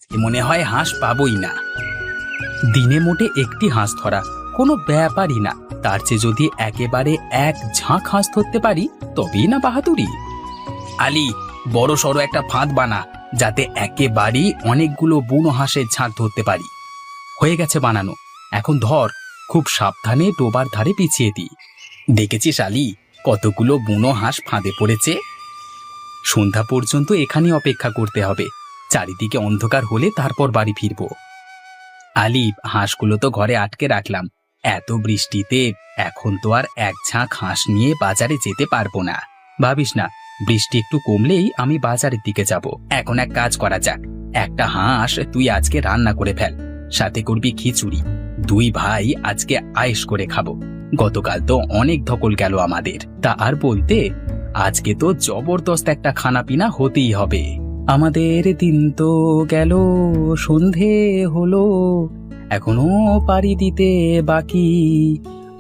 আজকে মনে হয় হাঁস পাবোই না। দিনে মোটে একটি হাঁস ধরা কোনো ব্যাপারই না, তার চেয়ে যদি একেবারে এক ঝাঁক হাঁস ধরতে পারি তবেই না বাহাদুরি। আলী, বড় সড়ো একটা ফাঁদ বানা, যাতে একেবারেই অনেকগুলো বুনো হাঁসের ঝাঁক ধরতে পারি। হয়ে গেছে বানানো, এখন ধর, খুব সাবধানে ডোবার ধারে পিছিয়ে দিই। দেখেছিস আলী, কতগুলো বুনো হাঁস ফাঁদে পড়েছে। সন্ধ্যা পর্যন্ত এখানে অপেক্ষা করতে হবে, চারিদিকে অন্ধকার হলে তারপর বাড়ি ফিরব। আলী, হাঁসগুলো তো ঘরে আটকে রাখলাম, এত বৃষ্টিতে এখন তো আর এক ঝাঁক হাঁস নিয়ে বাজারে যেতে পারবো না। ভাবিস না, বৃষ্টি একটু কমলেই আমি বাজারের দিকে যাব। এখন এক কাজ করা যাক, একটা হাঁস তুই আজকে রান্না করে ফেল, সাথে করবি খিচুড়ি। দুই ভাই আজকে আয়েশ করে খাবো। গতকাল তো অনেক ধকল গেল আমাদের, তা আর বলতে, আজকে তো জবরদস্ত একটা খানা পিনা হতেই হবে। আমাদের দিন তো গেল, সন্ধে হলো, এখনো পাড়ি দিতে বাকি,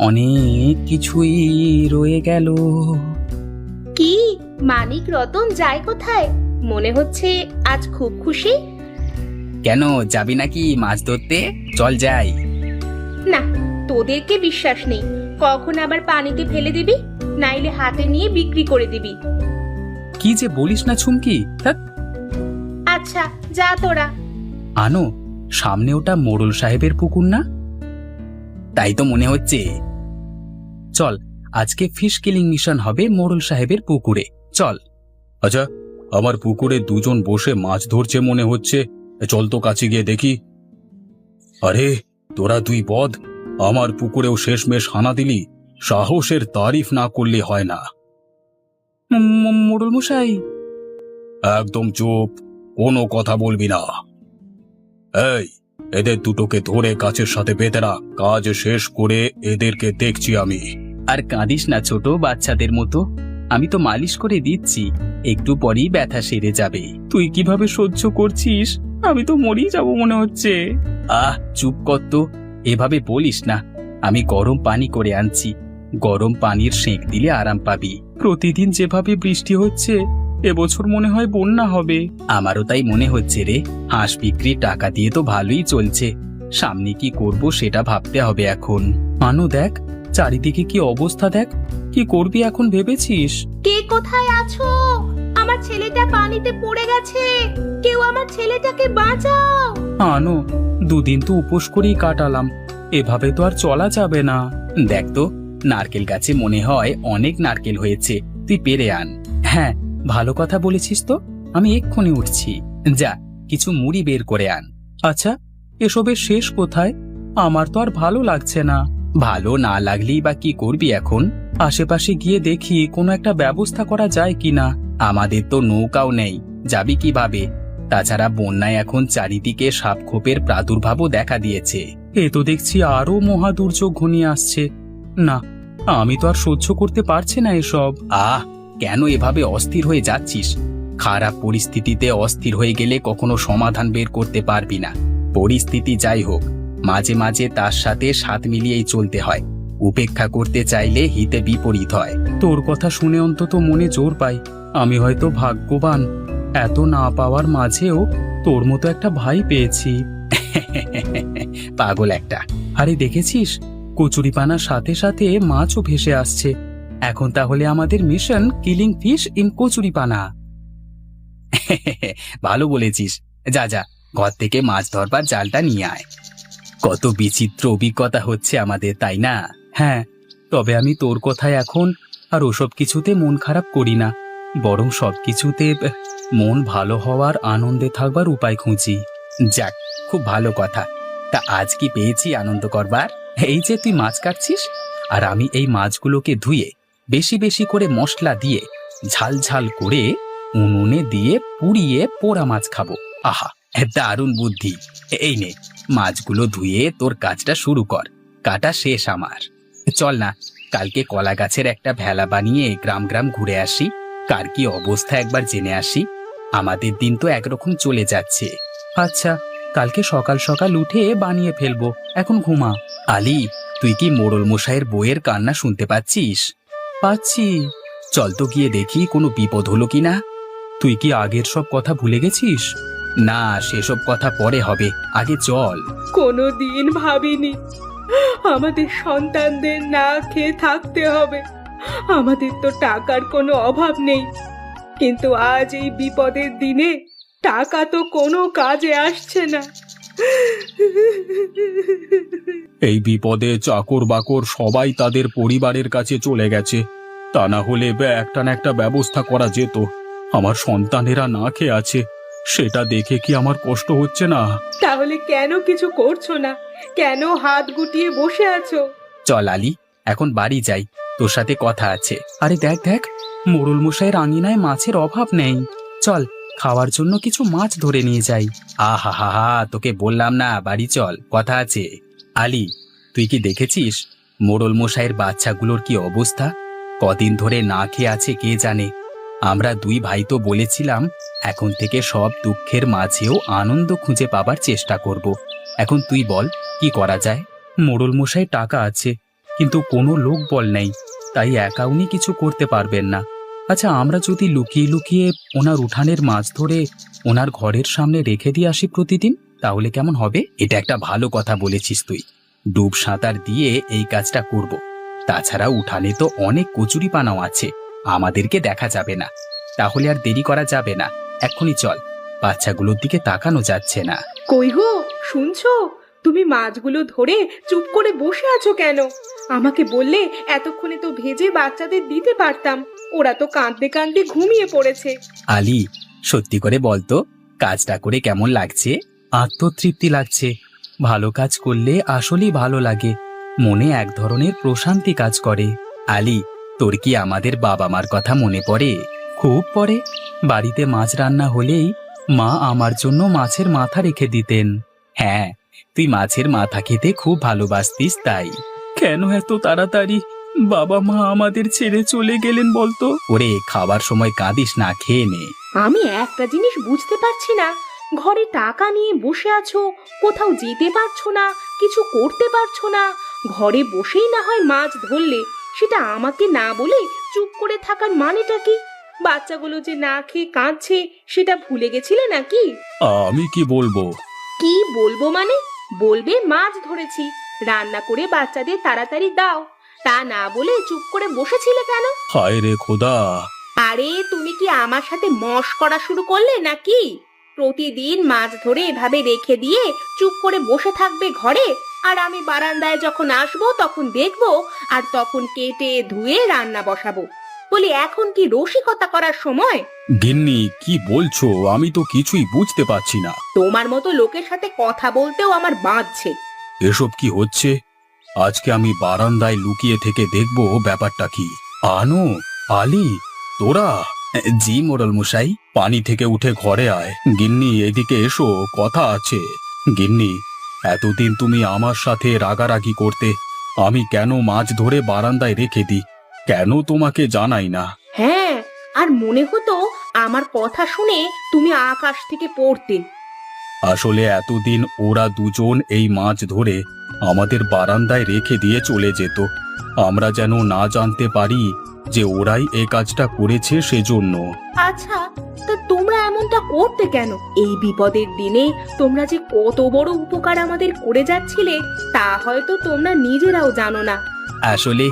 অনেক কিছুই রয়ে গেল। কি মানিক রতন যায় কোথায়? মনে হচ্ছে আজ খুব খুশি। কেন, যাবি নাকি মাছ ধরতে? চল যাই। না, তোদেরকে বিশ্বাস নেই, কখন আবার পানিতে ফেলে দিবি, নাইলে হাতে নিয়ে বিক্রি করে দিবি। কি যে বলিস না ছুমকি, ধ্যাৎ। আচ্ছা যা তোরা। আনো, সামনে ওটা মোড়ল সাহেবের পুকুর না? তাই তো মনে হচ্ছে। চল, আজকে ফিশ কিলিং মিশন হবে মোড়ল সাহেবের পুকুরে, চল। আচ্ছা, আমার পুকুরে দুজন বসে মাছ ধরছে মনে হচ্ছে, চল তো কাছে গিয়ে দেখি। আরে তোরা দুই বদ, আমার পুকুরেও শেষমেশ হানা দিলি, সাহসের তারিফ না করলে হয় না। মোড়ল মশাই। একদম চুপ, কোনো কথা বলবি না। এই, এদের দুটোকে ধরে গাছের সাথে বেঁধে রাখ, কাজ শেষ করে এদেরকে দেখছি আমি। আর কাঁদিস না ছোট বাচ্চাদের মতো, আমি তো মালিশ করে দিচ্ছি, একটু পরেই ব্যথা সেরে যাবে। তুই কিভাবে সহ্য করছিস? আমি তো মরেই যাব মনে হচ্ছে। আহ, চুপ কর তো, এভাবে বলিস না। আমি গরম পানি করে আনছি, গরম পানির সেঁক দিলে আরাম পাবি। প্রতিদিন যেভাবে বৃষ্টি হচ্ছে, এবছর মনে হয় বন্যা হবে। আমারও তাই মনে হচ্ছে রে। হাঁস বিক্রির টাকা দিয়ে তো ভালোই চলছে, সামনে কি করব সেটা ভাবতে হবে এখন। মানু দেখ, চারিদিকে কি অবস্থা দেখ, কি করবি এখন ভেবেছিস? কে কোথায় আছো? আমার ছেলেটা পানিতে পড়ে গেছে, কেউ আমার ছেলেটাকে বাঁচাও। আনো, দুদিন তো উপোস করেই কাটালাম, এভাবে তো আর চলা যাবে না। দেখ তো, নারকেল গাছে মনে হয় অনেক নারকেল হয়েছে, তুই পেরে আন। হ্যাঁ, ভালো কথা বলেছিস তো, আমি এক্ষুনি উঠছি। যা, কিছু মুড়ি বের করে আন। আচ্ছা, এসবের শেষ কোথায়? আমার তো আর ভালো লাগছে না। ভালো না লাগলেই বা কি করবি এখন? আশেপাশে গিয়ে দেখি কোনো একটা ব্যবস্থা করা যায় কিনা। আমাদের তো নৌকাও নেই, যাবি কিভাবে? তাছাড়া বন্যায় এখন চারিদিকে সাপখোপের প্রাদুর্ভাবও দেখা দিয়েছে। এ তো দেখছি আরো মহা দুর্যোগ ঘনিয়ে আসছে। না, আমি তো আর সহ্য করতে পারছি না এসব। আহ, কেন এভাবে অস্থির হয়ে যাচ্ছিস? খারাপ পরিস্থিতিতে অস্থির হয়ে গেলে কখনো সমাধান বের করতে পারবি না। পরিস্থিতি যাই হোক, মাঝে মাঝে তার সাথে সাথ মিলিয়েই চলতে হয়। উপেক্ষা করতে চাইলে হিতে বিপরীত হয়। তোর কথা শুনে অন্তত মনে জোর পাই, আমি হয়তো ভাগ্যবান, এত না পাওয়ার মাঝেও তোর মতো একটা ভাই পেয়েছি। পাগল একটা। আরে দেখেছিস, কচুরিপানার সাথে সাথে মাছও ভেসে আসছে। এখন তাহলে আমাদের মিশন কিলিং ফিশ ইন কচুরিপানা। ভালো বলেছিস, যা যা, ঘর থেকে মাছ ধরবার জালটা নিয়ে আয়। কত বিচিত্র অভিজ্ঞতা হচ্ছে আমাদের, তাই না? হ্যাঁ, তবে আমি তোর কথায় এখন আর ওসব কিছুতে মন খারাপ করি না, বরং সবকিছুতে মন ভালো হওয়ার, আনন্দে থাকবার উপায় খুঁজি। যাক, খুব ভালো কথা। তা আজ কি পেয়েছি আনন্দ করবার? এই যে তুই মাছ কাটছিস, আর আমি এই মাছগুলোকে ধুয়ে বেশি বেশি করে মশলা দিয়ে ঝাল ঝাল করে উনুনে দিয়ে পুড়িয়ে পোড়া মাছ খাবো। আহা, দারুণ বুদ্ধি। এই নে, মাছগুলো ধুয়ে তোর কাজটা শুরু কর, কাটা শেষ আমার। চল না, কালকে কলা গাছের একটা ভেলা বানিয়ে গ্রাম গ্রাম ঘুরে আসি, কার কি অবস্থা একবার জেনে আসি। আমাদের দিন তো একরকম চলে যাচ্ছে। আচ্ছা, কালকে সকাল সকাল উঠে বানিয়ে ফেলবো, এখন ঘুমা। আলী, তুই কি মোড়ল মশাইয়ের বইয়ের কান্না শুনতে পাচ্ছিস? পাচ্ছি। চল তো গিয়ে দেখি কোনো বিপদ হলো কিনা। তুই কি আগের সব কথা ভুলে গেছিস? না, সেসব কথা পরে হবে, আগে চল। কোনো দিন ভাবিনি আমাদের সন্তানদের না খেয়ে থাকতে হবে। আমাদের তো টাকার কোনো অভাব নেই, কিন্তু আজ এই বিপদের দিনে টাকা তো কোনো কাজে আসছে না। এই বিপদে চাকর বাকর সবাই তাদের পরিবারের কাছে চলে গেছে। তা না হলে একটা না একটা ব্যবস্থা করা যেত। আমার সন্তানেরা না খেয়ে আছে, সেটা দেখে কি আমার কষ্ট হচ্ছে না? তাহলে কেন কিছু করছো না? কেন হাত গুটিয়ে বসে আছো? চল আলী, এখন বাড়ি যাই, তোর সাথে কথা আছে। আরে দেখ দেখ, মোড়ল মশাইয়ের আঙিনায় মাছের অভাব নেই। চল, খাওয়ার জন্য কিছু মাছ ধরে নিয়ে যাই। আহা হা হা, তোকে বললাম না বাড়ি চল, কথা আছে। আলী, তুই কি দেখেছিস মোড়ল মশাইয়ের বাচ্চাগুলোর কি অবস্থা? কদিন ধরে না খেয়ে আছে কে জানে। আমরা দুই ভাই তো বলেছিলাম এখন থেকে সব দুঃখের মাঝেও আনন্দ খুঁজে পাবার চেষ্টা করব। এখন তুই বল কি করা যায়? মোড়ল মশাই টাকা আছে, কিন্তু কোনো লোক বল নেই, তাই একা উনি কিছু করতে পারবেন না। আচ্ছা, আমরা যদি লুকিয়ে লুকিয়ে ওনার উঠানের মাছ ধরে ওনার ঘরের সামনে রেখে দিয়ে আসি প্রতিদিন, তাহলে কেমন হবে? এটা একটা ভালো কথা বলেছিস তুই। ডুব সাঁতার দিয়ে এই কাজটা করব। তাছাড়া উঠানে তো অনেক কচুরিপানাও আছে, আমাদেরকে দেখা যাবে না। তাহলে আর দেরি করা যাবে না, এক্ষুনি চল, বাচ্চাগুলোর দিকে তাকানো যাচ্ছে না। কই গো, শুনছো? তুমি মাছগুলো ধরে চুপ করে বসে আছো কেন? আমাকে বললে এতক্ষণে তো ভেজে বাচ্চাদের দিতে পারতাম। ওরা তো কাঁদতে কাঁদতে ঘুমিয়ে পড়েছে। আলী, সত্যি করে বলতো, কাজটা করে কেমন লাগছে? আত্মতৃপ্তি লাগছে। ভালো কাজ করলে আসলেই ভালো লাগে, মনে এক ধরনের প্রশান্তি কাজ করে। আলী, তোর কি আমাদের বাবা মার কথা মনে পড়ে? খুব পড়ে। বাড়িতে মাছ রান্না হলেই মা আমার জন্য মাছের মাথা রেখে দিতেন। হ্যাঁ, তুই মাছের মাথা খেতে খুব ভালোবাসতিস তাই। কেন এত তাড়াতাড়ি বাবা মা আমাদের ছেড়ে চলে গেলেন বলতো? ওরে, খাবার সময় কাঁদিস না, খেয়ে নে। আমি একটা জিনিস বুঝতে পারছি না, ঘরে টাকা নিয়ে বসে আছো, কোথাও যেতে পারছো না, কিছু করতে পারছো না, ঘরে বসেই না হয় মাছ ধরলে, সেটা আমাকে না বলে চুপ করে থাকার মানেটা কি? বাচ্চাগুলো যে না খেয়ে কাঁদছে সেটা ভুলে গেছিলে নাকি? আমি কি বলবো? কি বলবো মানে? বলবে মাছ ধরেছি, রান্না করে বাচ্চাদের তাড়াতাড়ি দাও। তা না বলে চুপ করে বসেছিলে কেন? হায় রে খোদা! আরে তুমি কি আমার সাথে মশকরা শুরু করলে নাকি? প্রতিদিন মাছ ধরে এভাবে রেখে দিয়ে চুপ করে বসে থাকবে ঘরে, আর আমি বারান্দায় যখন আসবো তখন দেখবো, আর তখন কেটে ধুয়ে রান্না বসাবো। বলি এখন কি রসিকতা করার সময়? গিন্নি, কি বলছো? আমি তো কিছুই বুঝতে পারছি না। তোমার মতো লোকের সাথে কথা বলতেও আমার বাঁধছে। এসব কি হচ্ছে? আজকে আমি বারান্দায় লুকিয়ে থেকে দেখবো ব্যাপারটা কি। আনো, আলী, তোরা? জি মোড়ল মশাই। পানি থেকে উঠে ঘরে আয়। গিন্নি, এদিকে এসো, কথা আছে। গিন্নি, এতদিন তুমি আমার সাথে রাগারাগি করতে, আমি কেন মাছ ধরে বারান্দায় রেখে দিই, কেন তোমাকে জানাই না? হ্যাঁ, আর মনে হতো আমার কথা শুনে তুমি আকাশ থেকে পড়তে। আসলে এতদিন ওরা দুজন এই মাছ ধরে আমাদের বারান্দায় রেখে দিয়ে চলে যেত। আমরা যেন না জানতে পারি যে ওরাই এই কাজটা করেছে, সেজন্য। আচ্ছা, তা তোমরা এমনটা করতে কেন? এই বিপদের দিনে তোমরা যে কত বড় উপকার আমাদের করে যাচ্ছিলে তা হয়তো তোমরা নিজেরাও জানো না। আসলে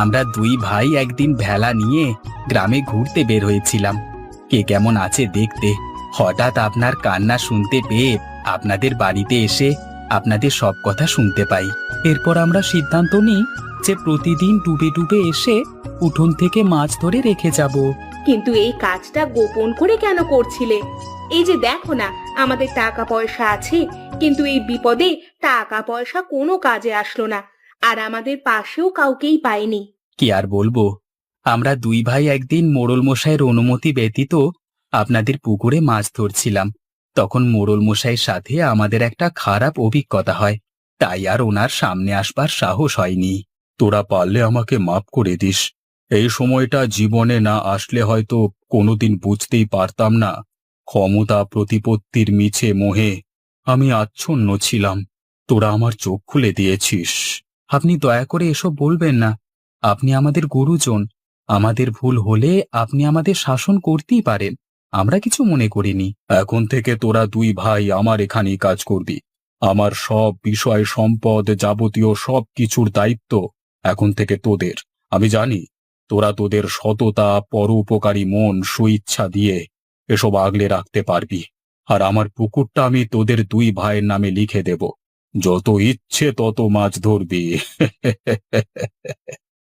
আমরা দুই ভাই একদিন ভেলা নিয়ে গ্রামে ঘুরতে বের হয়েছিলাম, কে কেমন আছে দেখতে। হঠাৎ আপনার কান্না শুনতে পেয়ে আপনাদের বাড়িতে এসে আপনাদের সব কথা শুনতে পাই। এরপর আমরা সিদ্ধান্ত নিই যে প্রতিদিন ডুবে ডুবে এসে উঠোন থেকে মাছ ধরে রেখে যাব। কিন্তু এই কাজটা গোপন করে কেন করছিলে? এই যে দেখো না, আমাদের টাকা পয়সা আছে, কিন্তু এই বিপদে টাকা পয়সা কোনো কাজে আসলো না, আর আমাদের পাশেও কাউকেই পাইনি। কি আর বলবো, আমরা দুই ভাই একদিন মোড়ল মশাইয়ের অনুমতি ব্যতীত আপনাদের পুকুরে মাছ ধরছিলাম। তখন মোড়ল মশাইয়ের সাথে আমাদের একটা খারাপ অভিজ্ঞতা হয়, তাই আর ওনার সামনে আসবার সাহস হয়নি। তোরা পারলে আমাকে মাফ করে দিস। এই সময়টা জীবনে না আসলে হয়তো কোনোদিন বুঝতেই পারতাম না। ক্ষমতা প্রতিপত্তির মিছে মোহে আমি আচ্ছন্ন ছিলাম, তোরা আমার চোখ খুলে দিয়েছিস। আপনি দয়া করে এসব বলবেন না, আপনি আমাদের গুরুজন। আমাদের ভুল হলে আপনি আমাদের শাসন করতেই পারেন, আমরা কিছু মনে করিনি। এখন থেকে তোরা দুই ভাই আমার এখানেই কাজ করবি। আমার সব বিষয় সম্পদ যাবতীয় সব কিছুর দায়িত্ব এখন থেকে তোদের। আমি জানি তোরা তোদের সততা পরোপকারী মন সুইচ্ছা দিয়ে এসব আগলে রাখতে পারবি। আর আমার পুকুরটা আমি তোদের দুই ভাইয়ের নামে লিখে দেব। যত ইচ্ছে তত মাছ ধরবি।